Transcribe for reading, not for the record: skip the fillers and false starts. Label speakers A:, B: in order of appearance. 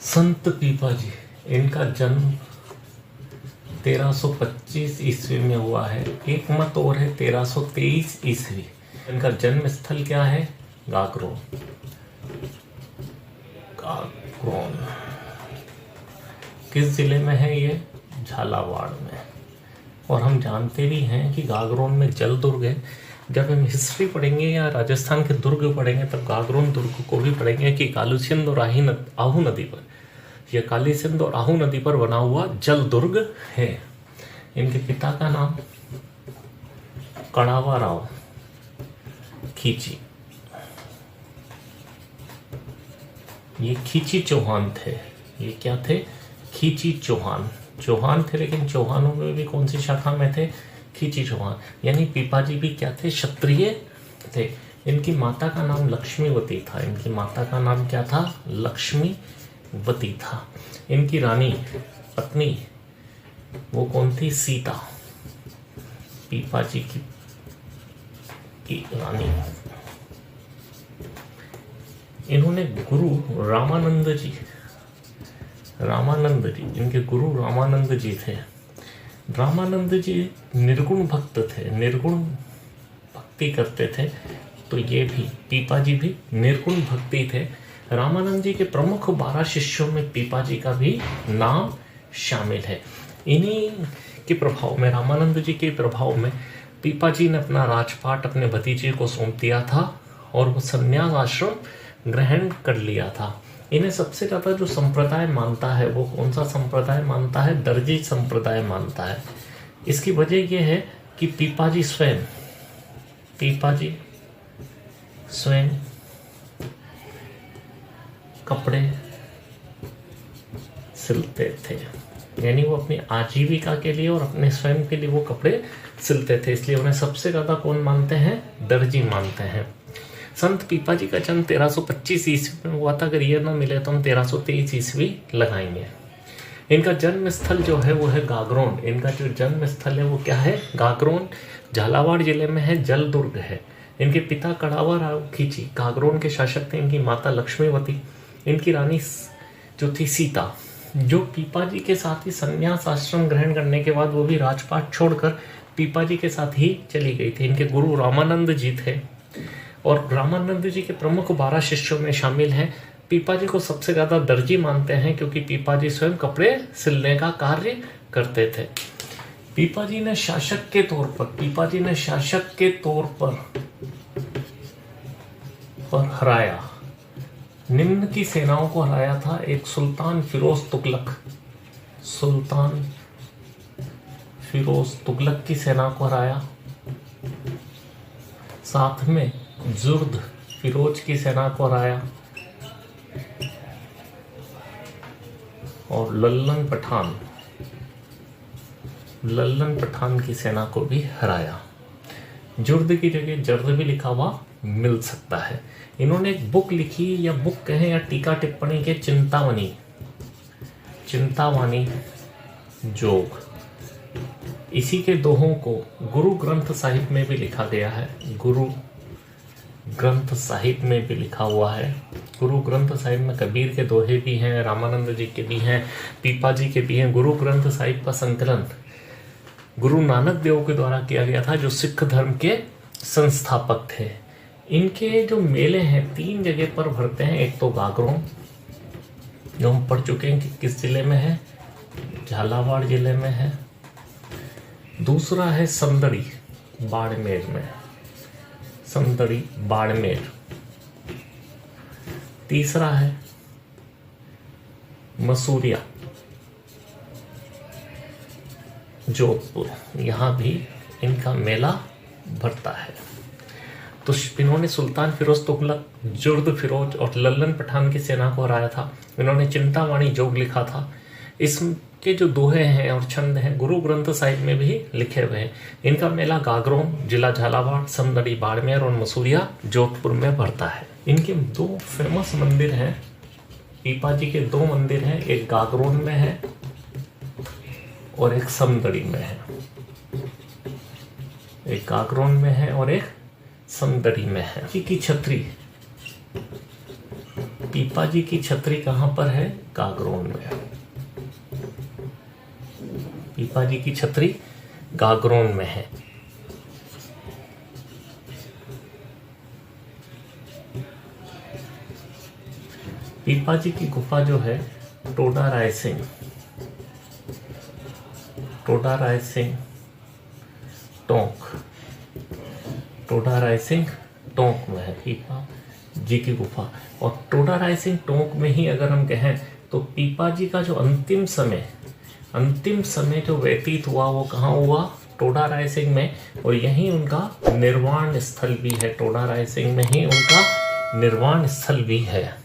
A: संत पीपा जी, इनका जन्म 1325 ईस्वी में हुआ है। एक मत और है 1323 ईस्वी। इनका जन्म स्थल क्या है? गागरोन। गागरोन किस जिले में है ये? झालावाड़ में। और हम जानते भी हैं कि गागरोन में जल दुर्ग है। जब हम हिस्ट्री पढ़ेंगे या राजस्थान के दुर्ग पढ़ेंगे तब गागरोन दुर्ग को भी पढ़ेंगे कि काली सिंध और आहू नदी पर, यह काली सिंध और आहू नदी पर बना हुआ जल दुर्ग है। इनके पिता का नाम कड़ावा राव खींची, ये खींची चौहान थे। ये क्या थे? खींची चौहान। चौहान थे, लेकिन चौहानों में भी कौन सी शाखा में थे? खींची चौहान। यानी पीपाजी भी क्या थे? क्षत्रिय थे। इनकी माता का नाम लक्ष्मीवती था। इनकी माता का नाम क्या था? लक्ष्मीवती था। इनकी रानी पत्नी वो कौन थी? सीता, पीपाजी की रानी। इन्होंने गुरु रामानंद जी, इनके गुरु रामानंद जी थे। रामानंद जी निर्गुण भक्त थे, निर्गुण भक्ति करते थे। तो ये भी पीपाजी भी निर्गुण भक्ति थे। रामानंद जी के प्रमुख 12 शिष्यों में पीपाजी का भी नाम शामिल है। इन्हीं के प्रभाव में, रामानंद जी के प्रभाव में पीपाजी ने अपना राजपाट अपने भतीजे को सौंप दिया था और वो संन्यास आश्रम ग्रहण कर लिया था। इन्हें सबसे ज्यादा जो संप्रदाय मानता है वो कौन सा संप्रदाय मानता है? दर्जी संप्रदाय मानता है। इसकी वजह यह है कि पीपाजी स्वयं कपड़े सिलते थे। यानी वो अपनी आजीविका के लिए और अपने स्वयं के लिए वो कपड़े सिलते थे, इसलिए उन्हें सबसे ज्यादा कौन मानते हैं? दर्जी मानते हैं। संत पीपाजी का जन्म 1325 ईस्वी में हुआ था। अगर ये ना मिले तो हम 1323 ईस्वी लगाएंगे। इनका जन्म स्थल जो है वो है गागरोन। इनका जो जन्म स्थल है वो क्या है? गागरोन, झालावाड़ जिले में है, जल दुर्ग है। इनके पिता कड़ावा राव खींची गागरोन के शासक थे। इनकी माता लक्ष्मीवती, इनकी रानी जो थी सीता, जो पीपाजी के साथ ही संन्यास आश्रम ग्रहण करने के बाद वो भी राजपाट छोड़कर पीपाजी के साथ ही चली गई थी। इनके गुरु रामानंद जी थे और रामानंद जी के प्रमुख 12 शिष्यों में शामिल हैं। पीपाजी को सबसे ज्यादा दर्जी मानते हैं क्योंकि पीपाजी स्वयं कपड़े सिलने का कार्य करते थे। पीपाजी ने शासक के तौर पर हराया, निम्न की सेनाओं को हराया था। एक सुल्तान फिरोज तुगलक की सेना को हराया। साथ में जुर्द फिरोज की सेना को हराया और लल्लन पठान की सेना को भी हराया। जुर्द की जगह जर्द भी लिखा हुआ मिल सकता है। इन्होंने एक बुक लिखी, या बुक कहें या टीका टिप्पणी के, चिंतावानी जोग। इसी के दोहों को गुरु ग्रंथ साहिब में भी लिखा गया है। गुरु ग्रंथ साहिब में भी लिखा हुआ है। गुरु ग्रंथ साहिब में कबीर के दोहे भी हैं, रामानंद जी के भी हैं, पीपाजी के भी हैं। गुरु ग्रंथ साहिब का संकलन गुरु नानक देव के द्वारा किया गया था, जो सिख धर्म के संस्थापक थे। इनके जो मेले हैं 3 जगह पर भरते हैं। एक तो गागरोन, जो हम पढ़ चुके हैं कि किस जिले में है? झालावाड़ जिले में है। दूसरा है समदड़ी, बाड़मेर। तीसरा है मसूरिया, जोधपुर। यहां भी इनका मेला भरता है। तो इन्होंने सुल्तान फिरोज तुगलक, जुर्द फिरोज और लल्लन पठान की सेना को हराया था। इन्होंने चिंतावाणी जोग लिखा था। इसके जो दोहे हैं और छंद हैं गुरु ग्रंथ साहिब में भी लिखे हुए हैं। इनका मेला गागरोन, जिला झालावाड़, समदड़ी बाड़मेर और मसूरिया जोधपुर में भरता है। इनके 2 फेमस मंदिर हैं। पीपाजी के 2 मंदिर हैं, एक गागरोन में है और एक समदड़ी में है। एक गागरोन में है और एक समदड़ी में है। की छतरी पीपा जी की छतरी कहाँ पर है? गागरोन में। पीपा जी की छतरी गागरोन में है। पीपा जी की गुफा जो है टोडा रायसिंग टोंक में है पीपा जी की गुफा। और टोडा रायसिंग टोंक में ही अगर हम कहें तो पीपा जी का जो अंतिम समय जो व्यतीत हुआ वो कहाँ हुआ? टोडा रायसिंग में। और यहीं उनका निर्वाण स्थल भी है, टोडा रायसिंग में ही उनका निर्वाण स्थल भी है।